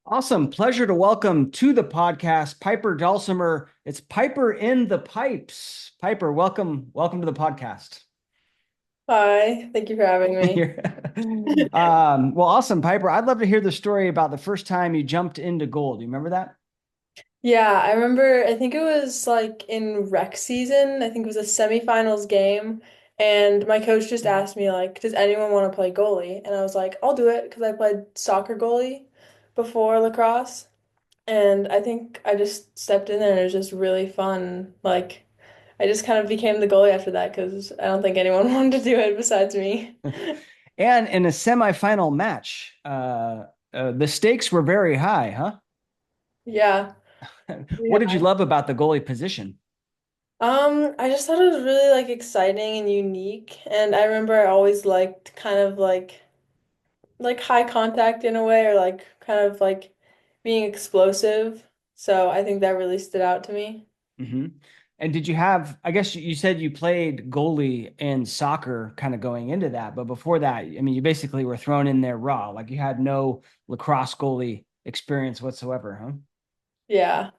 Awesome. Pleasure to welcome to the podcast Piper Dalsemer. It's Piper in the Pipes. Piper, welcome to the podcast. Hi, thank you for having me. Well, awesome, Piper. I'd love to hear the story about the first time you jumped into goal. Do you remember that? Yeah, I remember, I think it was like in rec season. I think it was a semifinals game. And my coach just asked me, like, does anyone want to play goalie? And I was like, I'll do it because I played soccer goalie before lacrosse. And I think I just stepped in there and it was just really fun. Like, I just kind of became the goalie after that because I don't think anyone wanted to do it besides me. And in a semifinal match, the stakes were very high, huh? Yeah. What did you Yeah. love about the goalie position? I just thought it was really like exciting and unique. And I remember I always liked kind of like high contact in a way or like kind of like being explosive. So I think that really stood out to me. hmm And did you have, I guess you said you played goalie in soccer kind of going into that, but before that, I mean, you basically were thrown in there raw. Like you had no lacrosse goalie experience whatsoever, huh? Yeah.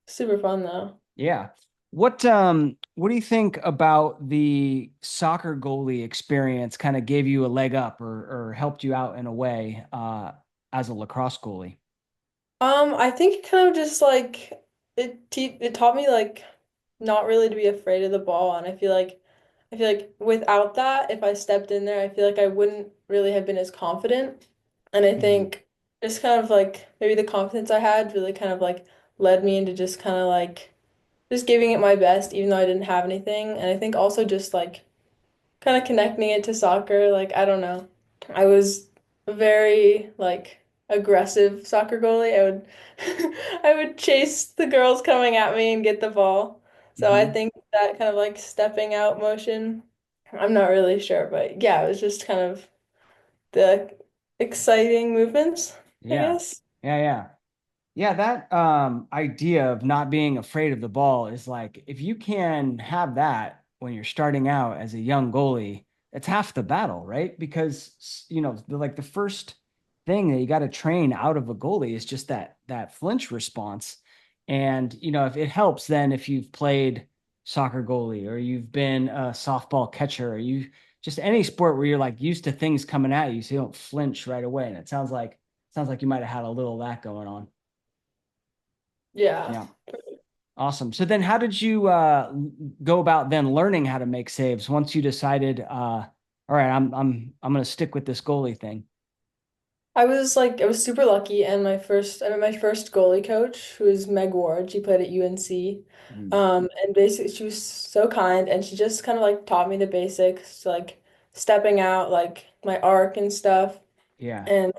Super fun though. Yeah. What do you think about the soccer goalie experience kind of gave you a leg up or helped you out in a way as a lacrosse goalie? I think it kind of just like it taught me like not really to be afraid of the ball, and I feel like without that, if I stepped in there, I feel like I wouldn't really have been as confident. And I Mhm. think just kind of like maybe the confidence I had really kind of like led me into just kind of like just giving it my best, even though I didn't have anything. And I think also just like kind of connecting it to soccer. Like, I don't know. I was a very like aggressive soccer goalie. I would chase the girls coming at me and get the ball. So I Mhm. think that kind of like stepping out motion, I'm not really sure, but yeah, it was just kind of the exciting movements, I Yeah. guess. Yeah, yeah. Yeah, that idea of not being afraid of the ball is like if you can have that when you're starting out as a young goalie, it's half the battle, right? Because like the first thing that you got to train out of a goalie is just that flinch response. And if it helps then if you've played soccer goalie or you've been a softball catcher or you just any sport where you're like used to things coming at you so you don't flinch right away. And it sounds like you might have had a little of that going on. Yeah. Yeah. Awesome. So then how did you go about then learning how to make saves once you decided all right, I'm gonna stick with this goalie thing. I was super lucky, and I met my first goalie coach, who is Meg Ward. She played at UNC. Mm. And basically she was so kind, and she just kind of like taught me the basics, like stepping out, like my arc and stuff, Yeah. and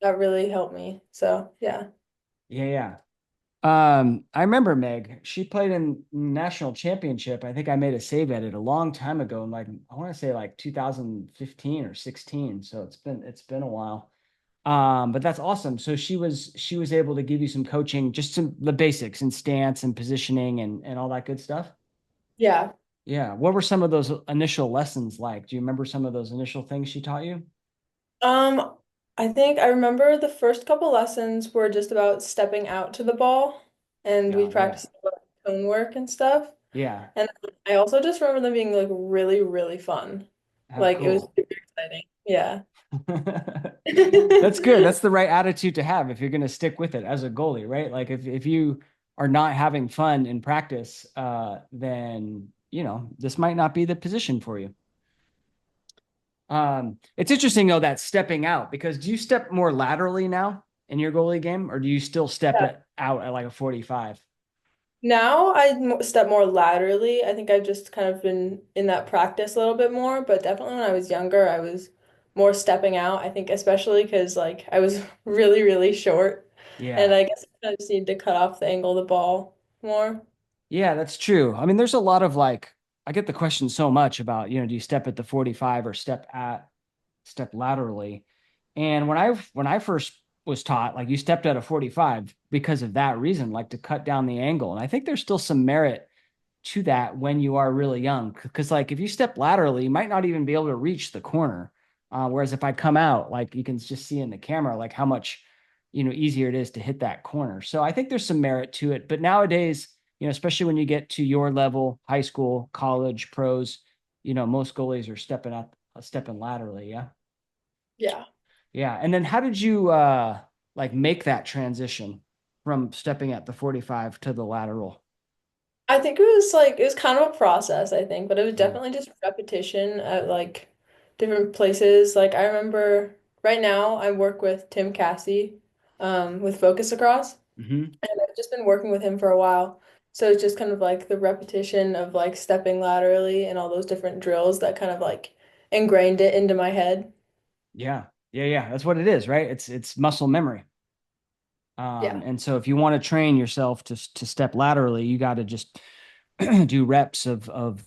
that really helped me. So yeah. Yeah, yeah. I remember Meg. She played in national championship. I think I made a save at it a long time ago, in like I want to say like 2015 or 16. So it's been a while. But that's awesome. So she was able to give you some coaching, just some the basics and stance and positioning and all that good stuff. Yeah. Yeah. What were some of those initial lessons like? Do you remember some of those initial things she taught you? Um, I think I remember the first couple lessons were just about stepping out to the ball, and we Yeah, yeah. practiced tone work and stuff. Yeah. And I also just remember them being like really, really fun. How Like it was cool. super exciting. Yeah. That's good. That's the right attitude to have if you're going to stick with it as a goalie, right? Like if you are not having fun in practice, then this might not be the position for you. It's interesting though that stepping out because do you step more laterally now in your goalie game, or do you still step Yeah. it out at like a 45? Now step more laterally. I think I've just kind of been in that practice a little bit more, but definitely when I was younger, I was more stepping out. I think especially because like I was really, really short, and Yeah. I guess I just need to cut off the angle of the ball more. Yeah, that's true. I mean, there's a lot of like, I get the question so much about, do you step at the 45 or step laterally? And when I first was taught, like you stepped at a 45 because of that reason, like to cut down the angle. And I think there's still some merit to that when you are really young. Because like if you step laterally, you might not even be able to reach the corner. Whereas if I come out, like you can just see in the camera, like how much, easier it is to hit that corner. So I think there's some merit to it. But nowadays, especially when you get to your level, high school, college, pros, most goalies are stepping laterally. Yeah. Yeah. Yeah. And then how did you like make that transition from stepping at the 45 to the lateral? I think it was kind of a process, I think, but it was Yeah. definitely just repetition at like different places. Like I remember right now I work with Tim Cassie with Focus Across, Hmm. and I've just been working with him for a while. So it's just kind of like the repetition of like stepping laterally and all those different drills that kind of like ingrained it into my head. Yeah. Yeah. Yeah. That's what it is, right? It's muscle memory. Yeah. And so if you want to train yourself to step laterally, you got to just do reps of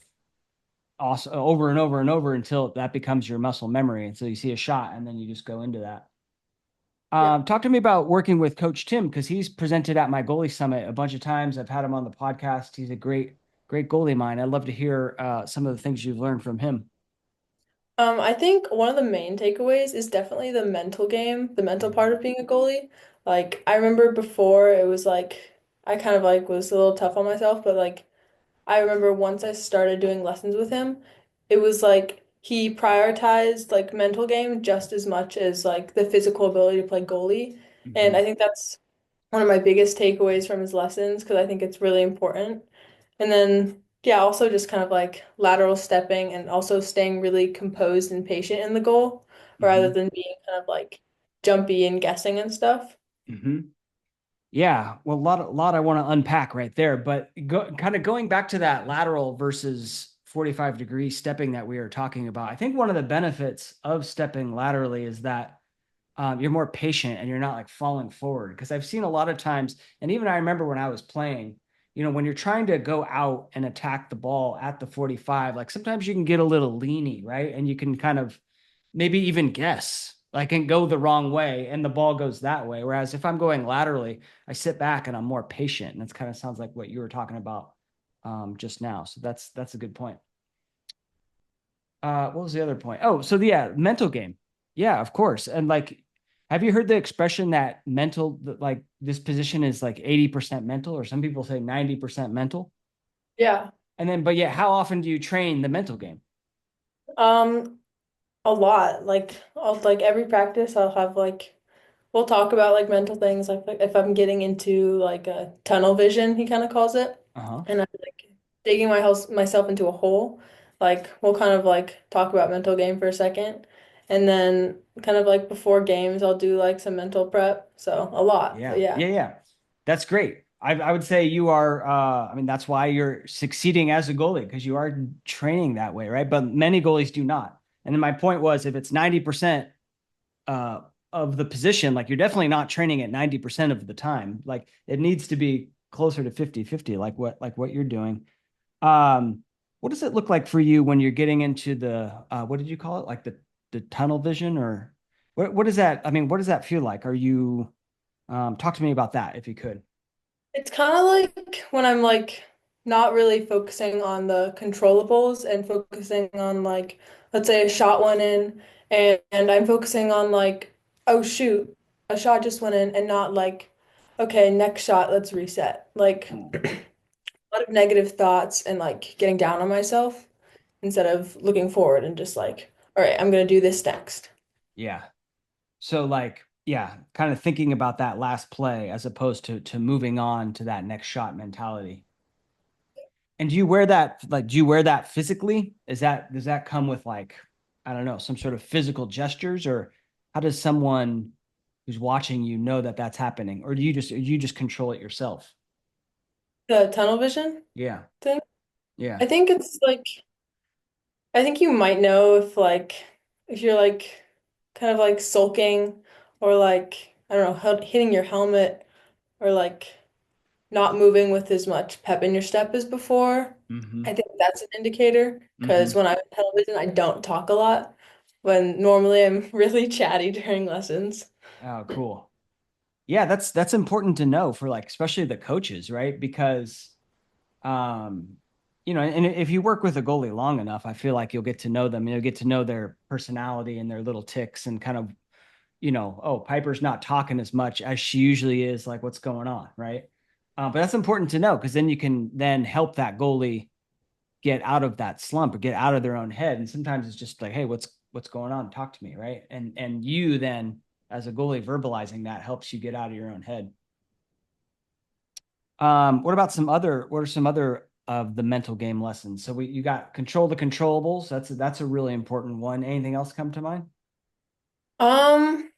also over and over and over until that becomes your muscle memory. And so you see a shot and then you just go into that. Yeah. Talk to me about working with Coach Tim because he's presented at my goalie summit a bunch of times. I've had him on the podcast. He's a great goalie of mine. I'd love to hear some of the things you've learned from him. I think one of the main takeaways is definitely the mental game, the mental part of being a goalie. Like I remember before it was like I kind of like was a little tough on myself, but like I remember once I started doing lessons with him, it was like he prioritized like mental game just as much as like the physical ability to play goalie. And Hmm. I think that's one of my biggest takeaways from his lessons because I think it's really important. And then, yeah, also just kind of like lateral stepping and also staying really composed and patient in the goal rather Hmm. than being kind of like jumpy and guessing and stuff. Hmm. Yeah, well, a lot I want to unpack right there, but kind of going back to that lateral versus 45-degree stepping that we were talking about. I think one of the benefits of stepping laterally is that you're more patient and you're not like falling forward. Because I've seen a lot of times, and even I remember when I was playing, when you're trying to go out and attack the ball at the 45, like sometimes you can get a little leany, right? And you can kind of maybe even guess, like, and go the wrong way, and the ball goes that way. Whereas if I'm going laterally, I sit back and I'm more patient. And that's kind of sounds like what you were talking about just now. So that's a good point. What was the other point? Oh, so yeah, mental game. Yeah, of course. And like, have you heard the expression that like this position is like 80% mental, or some people say 90% mental? Yeah. And then, but yeah, how often do you train the mental game? Um, a lot. Like I'll like every practice I'll have like we'll talk about like mental things like if I'm getting into like a tunnel vision, he kind of calls it, Uh-huh. and I'm like digging myself into a hole. Like we'll kind of like talk about mental game for a second, and then kind of like before games, I'll do like some mental prep. So a lot, but Yeah. yeah. Yeah, yeah. That's great. I would say you are I mean that's why you're succeeding as a goalie because you are training that way, right? But many goalies do not. And then my point was if it's 90% uh, of the position, like you're definitely not training at 90% of the time. Like it needs to be closer to 50-50, like what you're doing. Um, what does it look like for you when you're getting into the what did you call it? Like the tunnel vision or what is that? I mean, what does that feel like? Are you talk to me about that if you could. It's kind of like when I'm like not really focusing on the controllables and focusing on like let's say a shot went in and I'm focusing on like oh shoot a shot just went in and not like okay next shot let's reset like a lot of negative thoughts and like getting down on myself instead of looking forward and just like all right I'm gonna do this next. Yeah. So like, yeah, kind of thinking about that last play as opposed to moving on to that next shot mentality. And do you wear that physically? Does that come with like, I don't know, some sort of physical gestures or how does someone who's watching you know that that's happening? Or do you just control it yourself? The tunnel vision Yeah. thing. Yeah. I think it's like I think you might know if you're like kind of like sulking or like I don't know, hitting your helmet or like not moving with as much pep in your step as before. Mm-hmm. I think that's an indicator because Mm-hmm. when I'm on television, I don't talk a lot when normally I'm really chatty during lessons. Oh, cool. Yeah, that's important to know for like especially the coaches, right? Because um and if you work with a goalie long enough, I feel like you'll get to know them. You'll get to know their personality and their little ticks and kind of oh, Piper's not talking as much as she usually is, like what's going on, right? But that's important to know because then you can then help that goalie get out of that slump or get out of their own head. And sometimes it's just like, hey, what's going on? Talk to me, right? And you then as a goalie verbalizing that helps you get out of your own head. What are some other of the mental game lessons? So you got control the controllables. That's a really important one. Anything else come to mind? Um,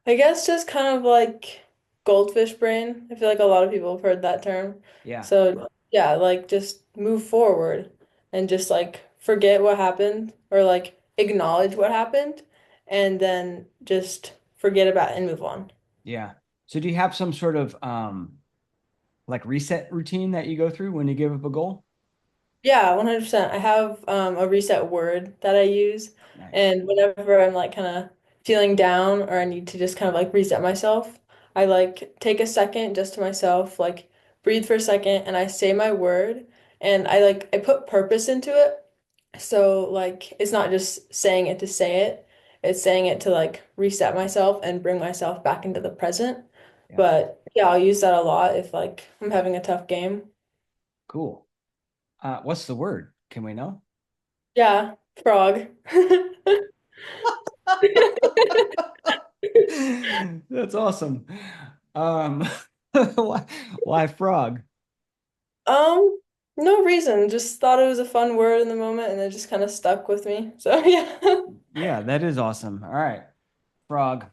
I guess just kind of like goldfish brain. I feel like a lot of people have heard that term. Yeah. So yeah, like just move forward and just like forget what happened or like acknowledge what happened and then just forget about it and move on. Yeah. So do you have some sort of like reset routine that you go through when you give up a goal? Yeah, 100%. I have a reset word that I use. Nice. And whenever I'm like kind of feeling down or I need to just kind of like reset myself, I like take a second just to myself, like breathe for a second and I say my word and I put purpose into it. So like it's not just saying it to say it. It's saying it to like reset myself and bring myself back into the present. Yeah. But yeah, I'll use that a lot if like I'm having a tough game. Cool. What's the word? Can we know? Yeah, frog. That's awesome. Um, why, why frog? Um, no reason. Just thought it was a fun word in the moment and it just kind of stuck with me. So yeah. Yeah, that is awesome. All right, frog.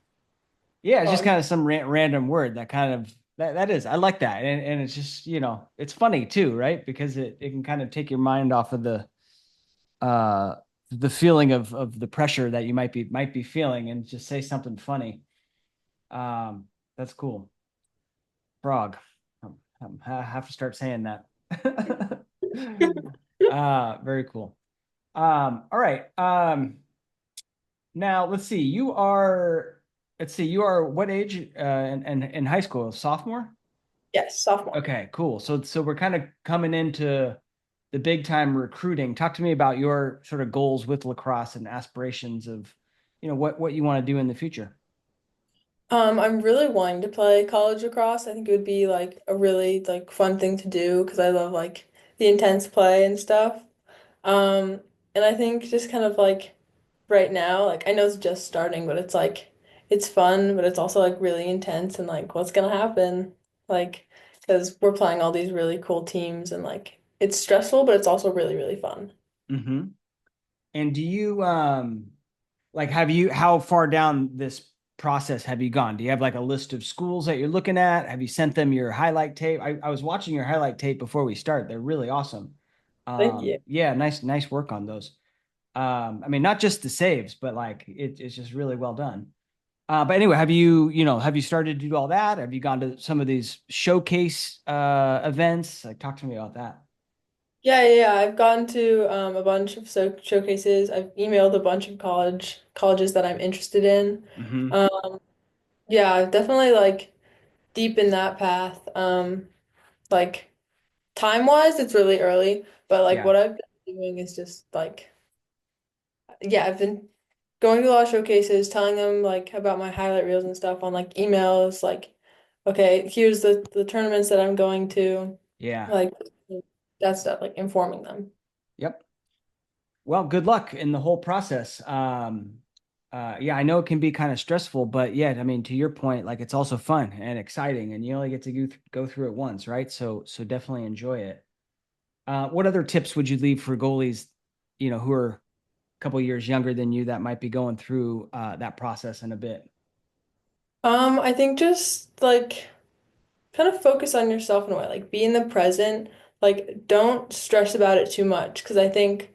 Yeah, it's just Frog. kind of some random word that kind of that is. I like that, and it's just it's funny too, right? Because it can kind of take your mind off of uh the feeling of the pressure that you might be feeling, and just say something funny. That's cool. Frog. I have to start saying that. Very cool. All right. Now let's see. You are what age in high school? Sophomore? Yes, sophomore. Okay, cool. So we're kind of coming into the big time recruiting. Talk to me about your sort of goals with lacrosse and aspirations of, what you want to do in the future. I'm really wanting to play college lacrosse. I think it would be like a really like fun thing to do because I love like the intense play and stuff. Um, and I think just kind of like right now, like I know it's just starting, but it's like it's fun, but it's also like really intense and like what's gonna happen? Like, because we're playing all these really cool teams and like it's stressful, but it's also really, really fun. Hmm. And do you like how far down this process have you gone? Do you have like a list of schools that you're looking at? Have you sent them your highlight tape? I was watching your highlight tape before we start. They're really awesome. Thank you. Yeah, nice work on those. I mean, not just the saves, but like it's just really well done. But anyway, have you started to do all that? Have you gone to some of these showcase events? Like, talk to me about that. Yeah. I've gone to a bunch of showcases. I've emailed a bunch of colleges that I'm interested in. Hmm. Um, yeah, I've definitely like deep in that path. Like time-wise, it's really early, but like Yeah, what I've been doing is just like yeah, I've been going to a lot of showcases, telling them like about my highlight reels and stuff on like emails, like, okay, here's the tournaments that I'm going to, yeah, like that stuff, like informing them. yep. Well, good luck in the whole process. Yeah, I know it can be kind of stressful, but yeah, I mean, to your point, like it's also fun and exciting, and you only get to go through it once, right? So definitely enjoy it. What other tips would you leave for goalies, who are a couple years younger than you that might be going through that process in a bit? I think just like kind of focus on yourself in a way, like be in the present, like don't stress about it too much, because I think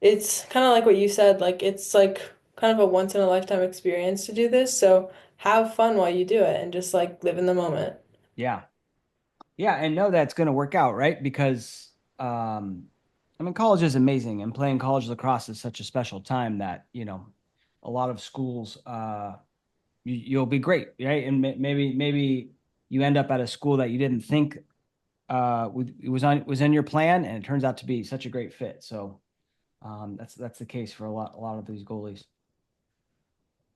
it's kind of like what you said, like it's like kind of a once in a lifetime experience to do this, so have fun while you do it and just like live in the moment. Yeah. Yeah, and know that's going to work out, right? Because I mean, college is amazing, and playing college lacrosse is such a special time that a lot of schools you'll be great, right? And maybe you end up at a school that you didn't think it was in your plan, and it turns out to be such a great fit. So that's the case for a lot of these goalies.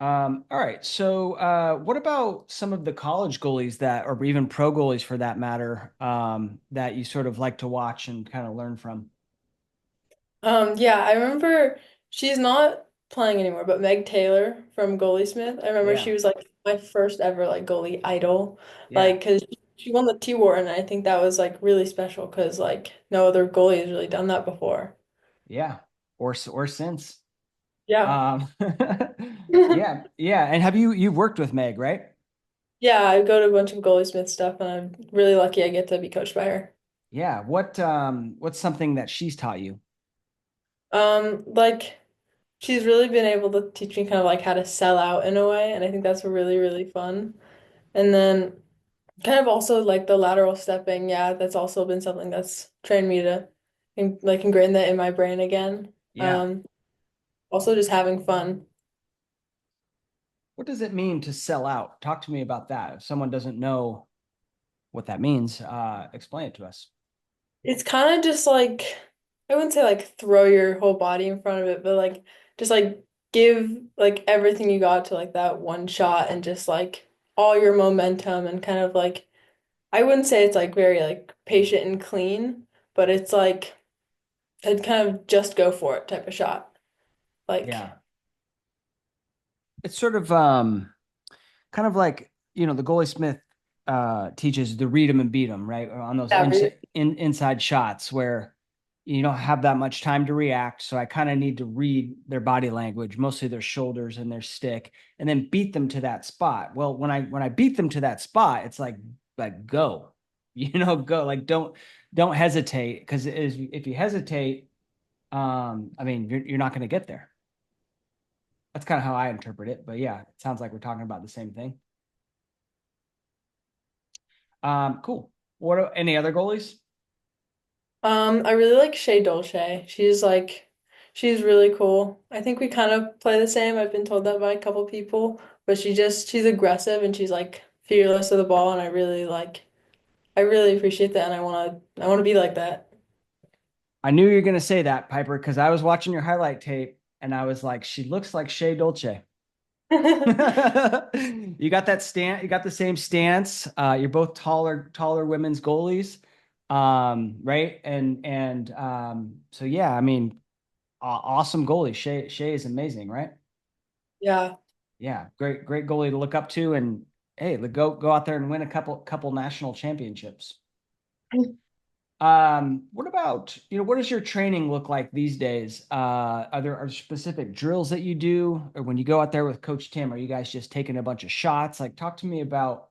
All right. So, what about some of the college goalies that, or even pro goalies for that matter, that you sort of like to watch and kind of learn from? Yeah, I remember she's not playing anymore, but Meg Taylor from Goalie Smith. I remember she Yeah. was like my first ever like goalie idol. Yeah. Like, cause she won the T-War, and I think that was like really special because like no other goalie has really done that before. Yeah. Or since. Yeah. Um, yeah. Yeah. And you've worked with Meg, right? Yeah, I go to a bunch of Goalie Smith stuff, and I'm really lucky I get to be coached by her. Yeah. What's something that she's taught you? Like she's really been able to teach me kind of like how to sell out in a way, and I think that's really, really fun. And then kind of also like the lateral stepping, yeah, that's also been something that's trained me to like ingrain that in my brain again. Yeah. Also just having fun. What does it mean to sell out? Talk to me about that. If someone doesn't know what that means, explain it to us. It's kind of just like I wouldn't say like throw your whole body in front of it, but like just like give like everything you got to like that one shot and just like all your momentum and kind of like I wouldn't say it's like very like patient and clean, but it's like I'd kind of just go for it type of shot. Like Yeah. It's sort of kind of like the goalie Smith teaches the read them and beat them, right? On those yeah, inside shots where you don't have that much time to react. So I kind of need to read their body language, mostly their shoulders and their stick, and then beat them to that spot. Well, when I beat them to that spot, it's like go, go, like don't hesitate, because if you hesitate, I mean you're not going to get there. That's kind of how I interpret it. But yeah, it sounds like we're talking about the same thing. Cool. Any other goalies? I really like Shay Dolce. She's really cool. I think we kind of play the same. I've been told that by a couple people, but she's aggressive and she's like fearless of the ball and I really appreciate that and I wanna be like that. I knew you were gonna say that, Piper, because I was watching your highlight tape and I was like, she looks like Shea Dolce. You got that stance, you got the same stance. You're both taller women's goalies. Right? And so yeah, I mean, awesome goalie. Shea is amazing, right? Yeah. Yeah, great goalie to look up to, and hey, go out there and win a couple national championships. What about, what does your training look like these days? Are there specific drills that you do, or when you go out there with Coach Tim, are you guys just taking a bunch of shots? Like, talk to me about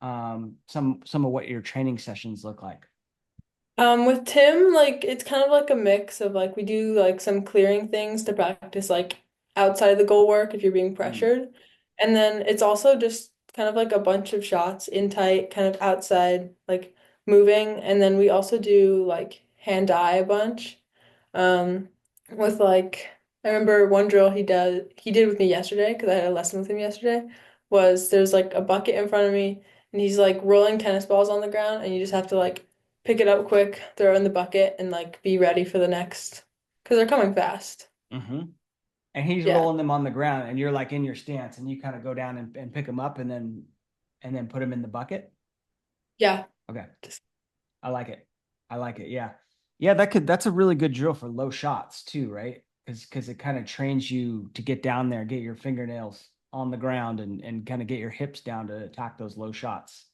some of what your training sessions look like. With Tim, like it's kind of like a mix of like we do like some clearing things to practice like outside the goal work if you're being Mm, pressured. And then it's also just kind of like a bunch of shots in tight, kind of outside, like moving. And then we also do like hand-eye a bunch. Um, with like I remember one drill he did with me yesterday because I had a lesson with him yesterday was there's like a bucket in front of me and he's like rolling tennis balls on the ground and you just have to like pick it up quick, throw it in the bucket and like be ready for the next because they're coming fast. hmm And he's Yeah. rolling them on the ground, and you're like in your stance, and you kind of go down and pick them up, and then put them in the bucket. Yeah. Okay, Just I like it. I like it. Yeah. Yeah, that's a really good drill for low shots too, right? Because it kind of trains you to get down there, get your fingernails on the ground, and kind of get your hips down to attack those low shots.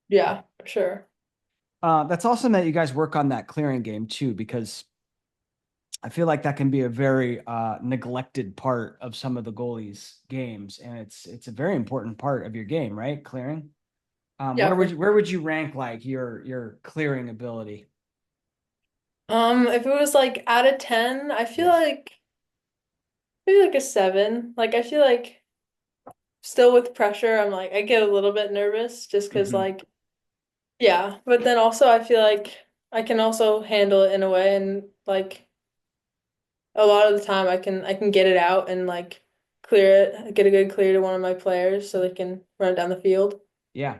yeah, for sure. That's awesome that you guys work on that clearing game too, because I feel like that can be a very neglected part of some of the goalies' games, and it's a very important part of your game, right? Clearing. Yeah, for Where sure. would you rank like your clearing ability? If it was like out of 10, I feel Yes. like maybe like a 7. Like I feel like still with pressure, I'm like I get a little bit nervous just because hmm like yeah, but then also I feel like I can also handle it in a way and like a lot of the time I can get it out and like clear it, get a good clear to one of my players so they can run it down the field. Yeah.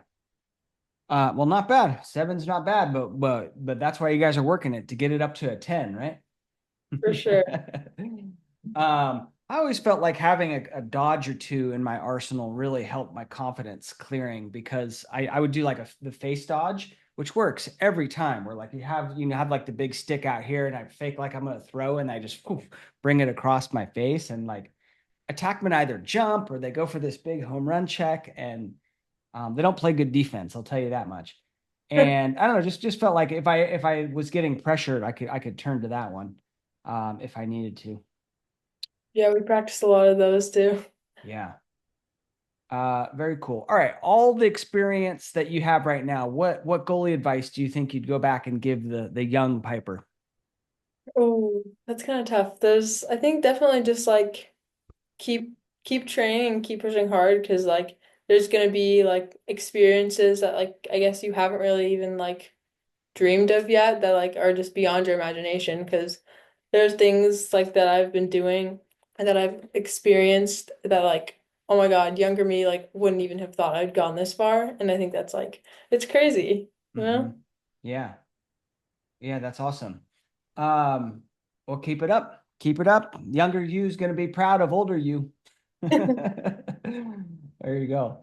Well, not bad. Seven's not bad, but that's why you guys are working it to get it up to a 10, right? For sure. I always felt like having a dodge or two in my arsenal really helped my confidence clearing because I would do like the face dodge, which works every time. Where like you have like the big stick out here, and I fake like I'm gonna throw, and I just poof, bring it across my face, and like attackmen either jump or they go for this big home run check, and they don't play good defense. I'll tell you that much. And I don't know, just felt like if I was getting pressured, I could turn to that one if I needed to. Yeah, we practiced a lot of those too. Yeah. Very cool. All right, all the experience that you have right now, what goalie advice do you think you'd go back and give the young Piper? Oh, that's kind of tough. I think definitely just like keep keep training and keep pushing hard because like there's gonna be like experiences that like I guess you haven't really even like dreamed of yet that like are just beyond your imagination because there's things like that I've been doing and that I've experienced that like oh my God, younger me like wouldn't even have thought I'd gone this far. And I think that's like it's crazy, you Hmm. know? Yeah, yeah, that's awesome. Um, well, keep it up. Keep it up. Younger you is going to be proud of older you. There you go.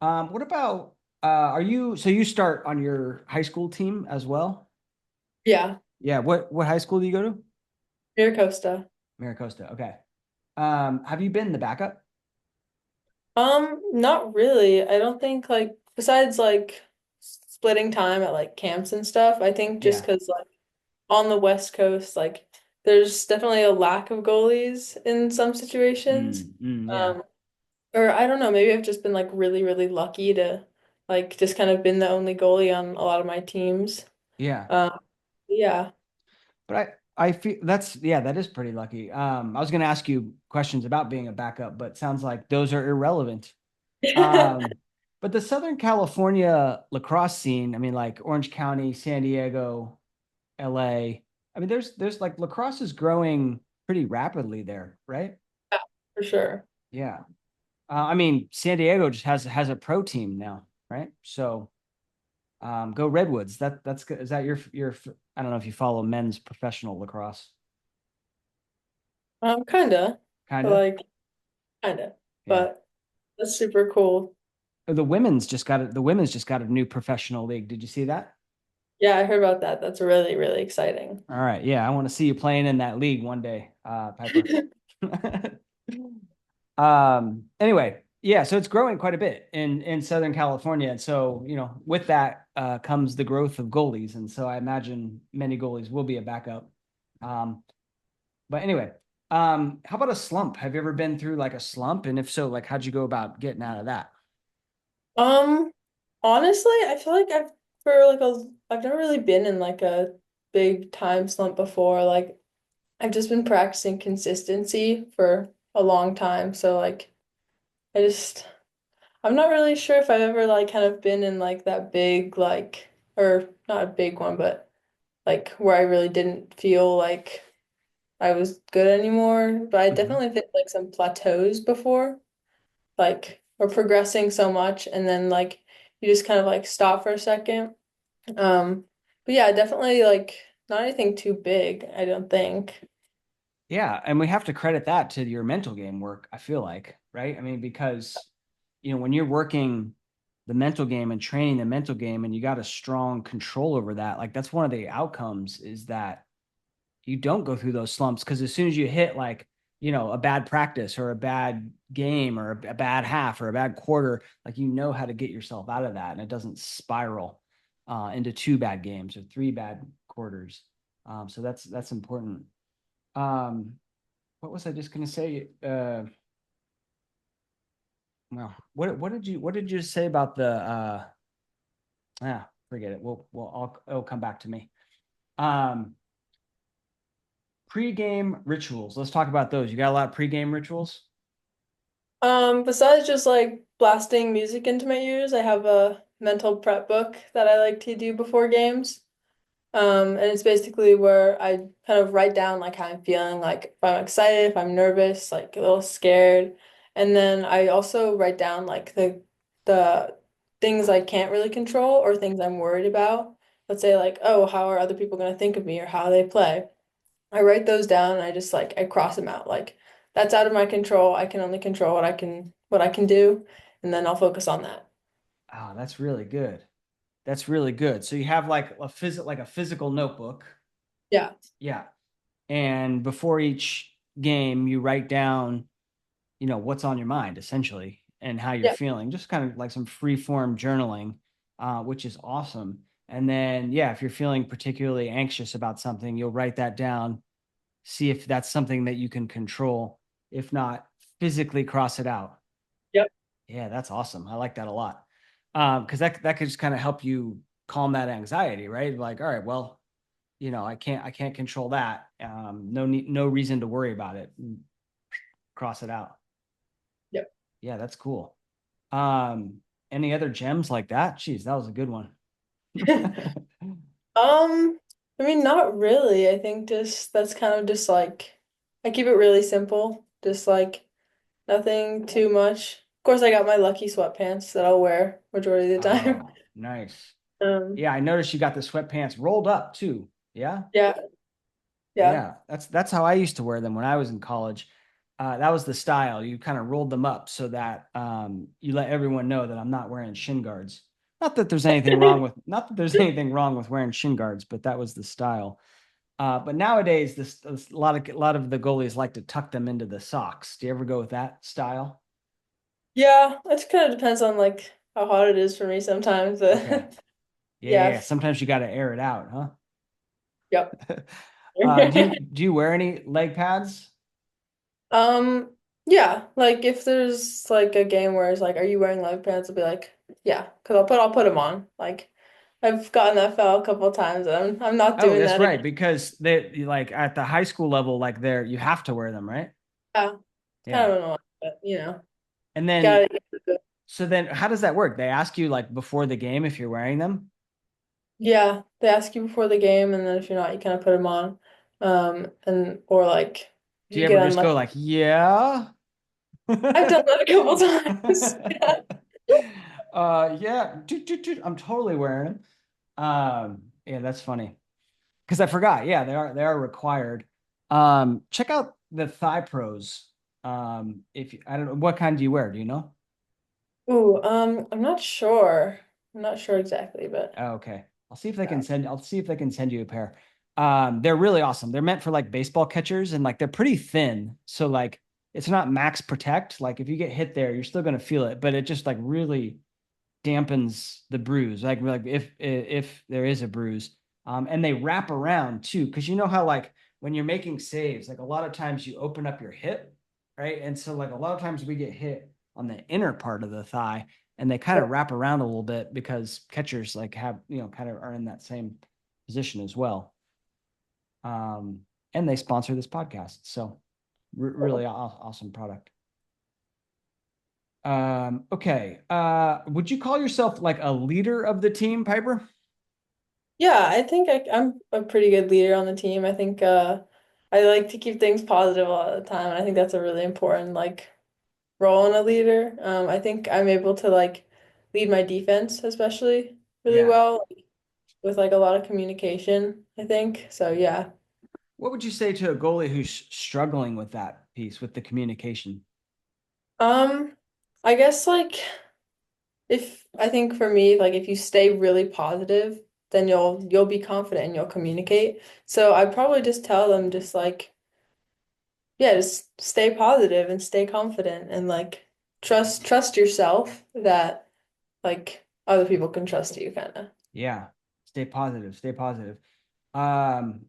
What about are you so you start on your high school team as well? Yeah. Yeah, what high school do you go to? Mira Costa. Mira Costa. Okay. Have you been the backup? Not really. I don't think like besides like splitting time at like camps and stuff, I think just Yeah. because like on the West Coast, like there's definitely a lack of goalies in some situations. Yeah. Um, or I don't know, maybe I've just been like really, really lucky to like just kind of been the only goalie on a lot of my teams. Yeah. Um, yeah. But I feel that's yeah, that is pretty lucky. I was going to ask you questions about being a backup, but sounds like those are irrelevant. Um, but the Southern California lacrosse scene, I mean, like Orange County, San Diego, LA. I mean, there's like lacrosse is growing pretty rapidly there, right? Yeah, for sure. Yeah. I mean, San Diego just has a pro team now, right? So go Redwoods. That's good. Is that your? I don't know if you follow men's professional lacrosse. Kinda, Kind but of. like kinda, Yeah. but that's super cool. The women's just got a new professional league. Did you see that? Yeah, I heard about that. That's really, really exciting. All right. Yeah, I want to see you playing in that league one day, Piper. Anyway, yeah, so it's growing quite a bit in Southern California. And so, with that comes the growth of goalies. And so I imagine many goalies will be a backup. Um, but anyway, how about a slump? Have you ever been through like a slump? And if so, like how'd you go about getting out of that? Um, Honestly, I feel like I've never really been in like a big time slump before. Like I've just been practicing consistency for a long time. So like I just I'm not really sure if I've ever like kind of been in like that big like or not a big one, but like where I really didn't feel like I was good anymore. But I Mhm. definitely hit like some plateaus before. Like we're progressing so much and then like you just kind of like stop for a second. Um, but yeah, definitely like not anything too big, I don't think. Yeah, and we have to credit that to your mental game work, I feel like, right? I mean, because when you're working the mental game and training the mental game and you got a strong control over that, like that's one of the outcomes is that you don't go through those slumps because as soon as you hit like, a bad practice or a bad game or a bad half or a bad quarter, like you know how to get yourself out of that and it doesn't spiral into two bad games or three bad quarters. So that's important. Um, what was I just going to say? Well, what did you say about the forget it. It'll come back to me. Um, Pre-game rituals. Let's talk about those. You got a lot of pre-game rituals? Besides just like blasting music into my ears, I have a mental prep book that I like to do before games. And it's basically where I kind of write down like how I'm feeling, like if I'm excited, if I'm nervous, like a little scared. And then I also write down like the things I can't really control or things I'm worried about. Let's say like, oh, how are other people going to think of me or how they play? I write those down and I just like I cross them out. Like that's out of my control. I can only control what I can do, and then I'll focus on that. Oh, that's really good. That's really good. So you have like a physical notebook. Yeah. Yeah. And before each game, you write down, what's on your mind essentially and how you're Yeah. feeling, just kind of like some free form journaling, which is awesome. And then, yeah, if you're feeling particularly anxious about something, you'll write that down, see if that's something that you can control. If not, physically cross it out. Yep. Yeah, that's awesome. I like that a lot. Because that could just kind of help you calm that anxiety, right? Like, all right, well, I can't control that. No need, no reason to worry about it. Cross it out. Yep. Yeah, that's cool. Um, any other gems like that? Jeez, that was a good one. Um, I mean, not really. I think just that's kind of just like I keep it really simple, just like nothing too much. Of course, I got my lucky sweatpants that I'll wear majority of the time. Oh, nice. Um, Yeah, I noticed you got the sweatpants rolled up too. Yeah. yeah, yeah. Yeah, that's how I used to wear them when I was in college. That was the style. You kind of rolled them up so that you let everyone know that I'm not wearing shin guards. Not that there's anything wrong with wearing shin guards, but that was the style. But nowadays, a lot of the goalies like to tuck them into the socks. Do you ever go with that style? Yeah, it kind of depends on like how hot it is for me sometimes, Okay. but Yeah, yeah, yeah. yeah. Sometimes you got to air it out, huh? Yep. Do you wear any leg pads? Um, yeah, like if there's like a game where it's like, are you wearing leg pants? I'll be like, yeah, because I'll put them on. Like I've gotten that foul a couple of times, and I'm not Oh, doing that's that right. again. Because they like at the high school level, like there you have to wear them, right? Yeah, kind Yeah. of annoying, but And then gotta get through it. so then how does that work? They ask you like before the game if you're wearing them? Yeah, they ask you before the game, and then if you're not, you kind of put them on. And or like if Do you you ever get just go unlucky, like, yeah? I've done that a couple times. Yeah. Yeah, I'm totally wearing them. Yeah, that's funny. Because I forgot. Yeah, they are required. Check out the Thigh Pros. If I don't know what kind do you wear, do you know? Ooh, I'm not sure. I'm not sure exactly, but Oh, okay. yeah. I'll see if they can send you a pair. They're really awesome. They're meant for like baseball catchers and like they're pretty thin. So like it's not max protect. Like if you get hit there, you're still gonna feel it, but it just like really dampens the bruise. Like if there is a bruise. And they wrap around too, because you know how like when you're making saves, like a lot of times you open up your hip, right? And so like a lot of times we get hit on the inner part of the thigh and they kind Yeah. of wrap around a little bit because catchers like have, kind of are in that same position as well. Um, and they sponsor this podcast. So really awesome product. Okay. Would you call yourself like a leader of the team, Piper? Yeah, I think I'm a pretty good leader on the team. I think I like to keep things positive all the time, and I think that's a really important like role in a leader. I think I'm able to like lead my defense especially really Yeah. well with like a lot of communication, I think. So yeah. What would you say to a goalie who's struggling with that piece, with the communication? Um, I guess like if I think for me, like if you stay really positive, then you'll be confident and you'll communicate. So I'd probably just tell them just like yeah, just stay positive and stay confident and like trust yourself that like other people can trust you kind of. Yeah. Stay positive. Stay positive. Um,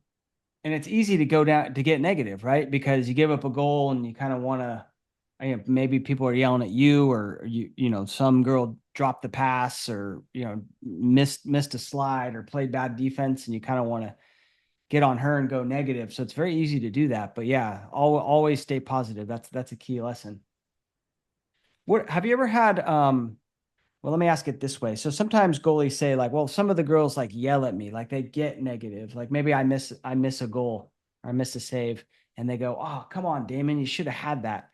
and it's easy to go down to get negative, right? Because you give up a goal and you kind of want to, maybe people are yelling at you or some girl dropped the pass or, missed a slide or played bad defense and you kind of want to get on her and go negative. So it's very easy to do that. But yeah, always stay positive. That's a key lesson. What have you ever had well, let me ask it this way. So sometimes goalies say like, well, some of the girls like yell at me, like they get negative. Like maybe I miss a goal or I miss a save and they go, "Oh, come on, Damon, you should have had that."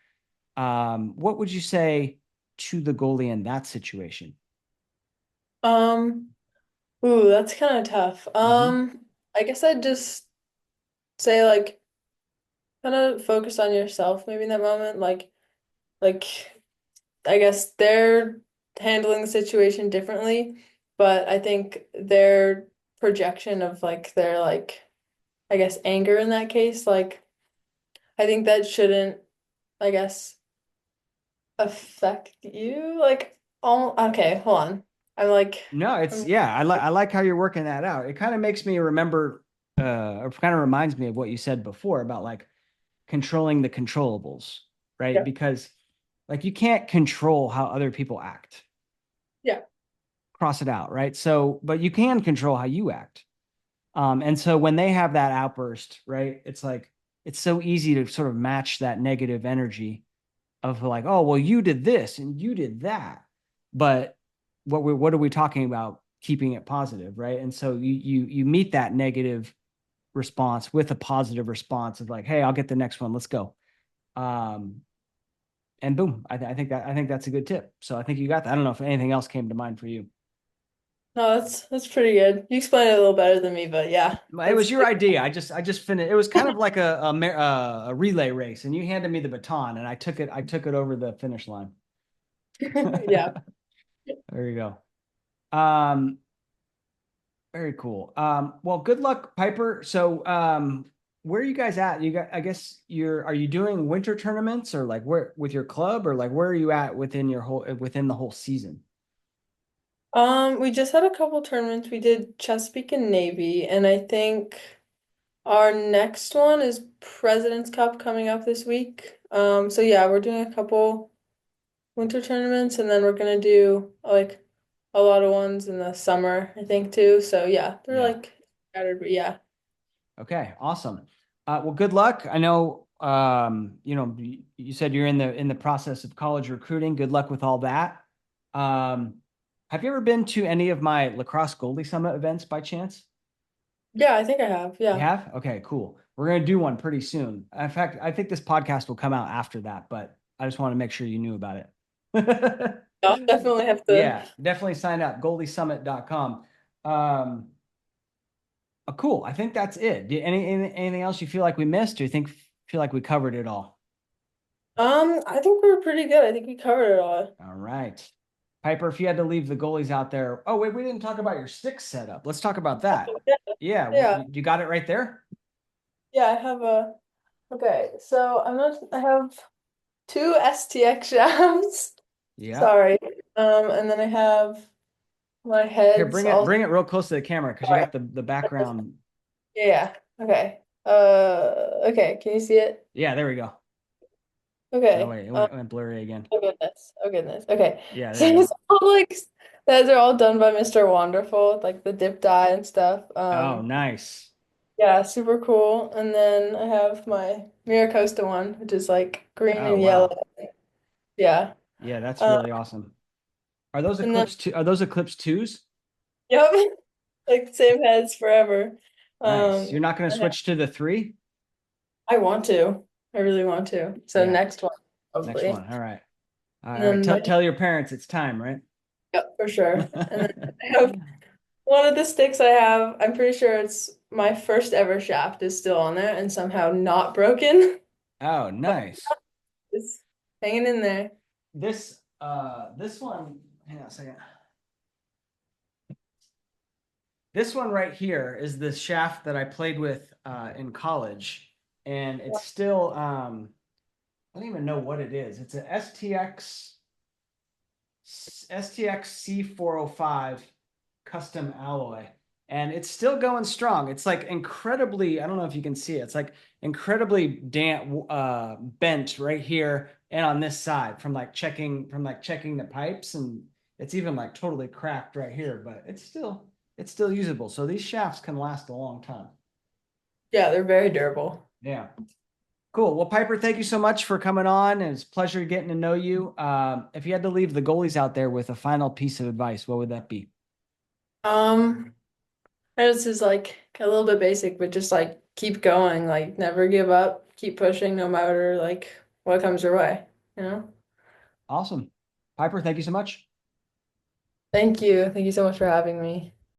What would you say to the goalie in that situation? Um, ooh, that's kind of tough. Hmm. I guess I'd just say like kind of focus on yourself maybe in that moment. Like I guess they're handling the situation differently, but I think their projection of like their like I guess anger in that case, like I think that shouldn't, I guess, affect you. Like all okay, hold on. I'm like No, it's I'm yeah, I like how you're working that out. It kind of makes me remember or kind of reminds me of what you said before about like controlling the controllables, right? yeah, Because like you can't control how other people act. yeah, Cross it out, right? So, but you can control how you act. And so when they have that outburst, right, it's like it's so easy to sort of match that negative energy of like, oh, well, you did this and you did that. But what are we talking about? Keeping it positive, right? And so you meet that negative response with a positive response of like, hey, I'll get the next one. Let's go. Um, and boom, I think that's a good tip. So I think you got that. I don't know if anything else came to mind for you. no, that's pretty good. You explained it a little better than me, but yeah, It was that's your idea. I just finished. It was kind of like a relay race, and you handed me the baton, and I took it over the finish line. yeah. There you go. Very cool. Well, good luck, Piper. So, where are you guys at? You got, I guess are you doing winter tournaments or like where with your club or like where are you at within your whole within the whole season? We just had a couple tournaments. We did Chesapeake and Navy, and I think our next one is President's Cup coming up this week. So yeah, we're doing a couple winter tournaments, and then we're gonna do like a lot of ones in the summer, I think too. So yeah, they're Yeah. like scattered, but yeah. Okay, awesome. Well, good luck. I know, you said you're in the process of college recruiting. Good luck with all that. Um, have you ever been to any of my Lacrosse Goalie Summit events by chance? Yeah, I think I have. You Yeah. have? Okay, cool. We're gonna do one pretty soon. In fact, I think this podcast will come out after that, but I just want to make sure you knew about it. I'll definitely have to. Yeah, definitely sign up, goaliesummit.com. Cool. I think that's it. Anything else you feel like we missed, or you feel like we covered it all? I think we're pretty good. I think we covered it all. All right. Piper, if you had to leave the goalies out there. Oh, wait, we didn't talk about your stick setup. Let's talk about that. Yeah, Yeah, yeah, you got it right there? yeah. I have a. Okay, so I'm not. I have two STX shafts. Yeah. Sorry. And then I have my Here, heads all. bring it real close to the camera because you Sorry. got the background. Yeah. Okay. Okay. Can you see it? Yeah, there we go. Oh Okay. wait, it went blurry again. Oh goodness. Oh goodness. Okay. Yeah, there So you it's go. all like those are all done by Mr. Wonderful, like the dip dye and stuff. Oh, nice. Yeah, super cool. And then I have my Mira Costa one, which is like green Oh and yellow. wow. Yeah. Yeah, that's Um, really awesome. and then Are those Eclipse twos? yep, like same heads forever. Nice. You're Um, not going to I switch to the three? I want to. I really want to. So Yeah, next one, next hopefully. one. All right. All And right. then my Tell your parents it's time, right? yep, for sure. And then I have one of the sticks I have, I'm pretty sure it's my first ever shaft is still on there and somehow not broken, Oh, but nice. it's hanging in there. This one, hang on a second. This one right here is the shaft that I played with in college, and it's still I don't even know what it is. It's a STX C405 custom alloy, and it's still going strong. It's like incredibly, I don't know if you can see it. It's like incredibly damp, bent right here and on this side from like checking the pipes, and it's even like totally cracked right here, but it's still usable. So these shafts can last a long time. Yeah, they're very durable. Yeah. Cool. Well, Piper, thank you so much for coming on. It's a pleasure getting to know you. If you had to leave the goalies out there with a final piece of advice, what would that be? Um, this is like a little bit basic, but just like keep going, like never give up, keep pushing no matter like what comes your way, you know? Awesome. Piper, thank you so much. Thank you. Thank you so much for having me.